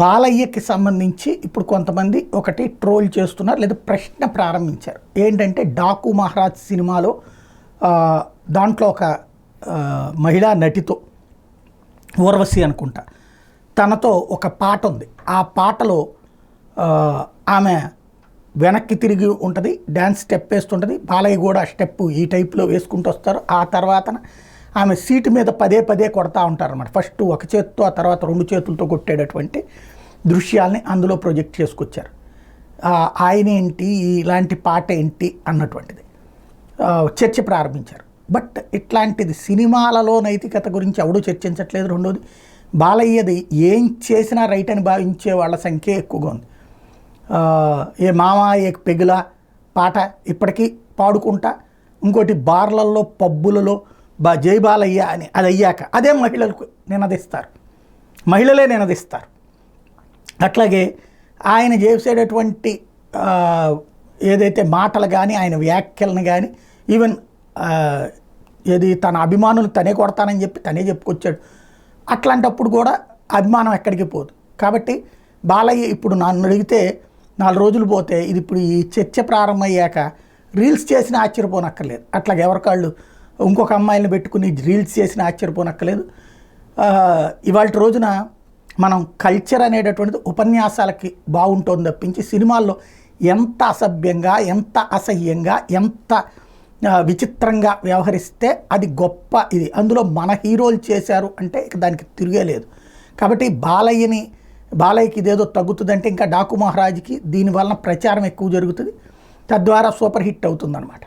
బాలయ్యకి సంబంధించి ఇప్పుడు కొంతమంది ఒకటి ట్రోల్ చేస్తున్నారు, లేదా ప్రశ్న ప్రారంభించారు. ఏంటంటే డాకు మహారాజ్ సినిమాలో దాంట్లో ఒక మహిళా నటితో, ఊర్వశి అనుకుంటా, తనతో ఒక పాట ఉంది. ఆ పాటలో ఆమె వెనక్కి తిరిగి ఉంటుంది, డ్యాన్స్ స్టెప్ వేస్తుంటుంది. బాలయ్య కూడా స్టెప్ ఈ టైప్లో వేసుకుంటూ వస్తారు. ఆ తర్వాత ఆమె సీటు మీద పదే పదే కొడతా ఉంటారన్నమాట. ఫస్ట్ ఒక చేతితో, ఆ తర్వాత 2 చేతులతో కొట్టేటటువంటి దృశ్యాల్ని అందులో ప్రొజెక్ట్ చేసుకొచ్చారు. ఆయన ఏంటి, ఇలాంటి పాట ఏంటి అన్నటువంటిది చర్చ ప్రారంభించారు. బట్ ఇట్లాంటిది సినిమాలలో నైతికత గురించి ఎవడూ చర్చించట్లేదు. రెండోది, బాలయ్యది ఏం చేసినా రైట్ అని భావించే వాళ్ళ సంఖ్య ఎక్కువగా ఉంది. ఏ మామ ఏ పెగుల పాట ఇప్పటికీ పాడుకుంటా, ఇంకోటి బార్లల్లో పబ్బులలో జై బాలయ్య అని అది అయ్యాక అదే మహిళలకు నినదిస్తారు, మహిళలే నినదిస్తారు. అట్లాగే ఆయన చేసేటటువంటి ఏదైతే మాటలు కానీ, ఆయన వ్యాఖ్యలను కానీ, ఈవెన్ ఏది తన అభిమానులు తనే కొడతానని చెప్పి తనే చెప్పుకొచ్చాడు. అట్లాంటప్పుడు కూడా అభిమానం ఎక్కడికి పోదు. కాబట్టి బాలయ్య ఇప్పుడు నన్ను అడిగితే 4 రోజులు పోతే, ఇది ఇప్పుడు ఈ చర్చ ప్రారంభమయ్యాక రీల్స్ చేసిన ఆశ్చర్యపోనక్కర్లేదు. అట్లాగే ఎవరికాళ్ళు ఇంకొక అమ్మాయిని పెట్టుకుని రీల్స్ చేసిన ఆశ్చర్యపోనక్కర్లేదు. ఇవాళ రోజున మనం కల్చర్ అనేటటువంటిది ఉపన్యాసాలకి బాగుంటుంది తప్పించి సినిమాల్లో ఎంత అసభ్యంగా, ఎంత అసహ్యంగా, ఎంత విచిత్రంగా వ్యవహరిస్తే అది గొప్ప. ఇది అందులో మన హీరోలు చేశారు అంటే ఇక దానికి తిరిగేలేదు. కాబట్టి బాలయ్యకి ఇదేదో తగ్గుతుందంటే ఇంకా డాకు మహారాజ్కి దీనివలన ప్రచారం ఎక్కువ జరుగుతుంది, తద్వారా సూపర్ హిట్ అవుతుందన్నమాట.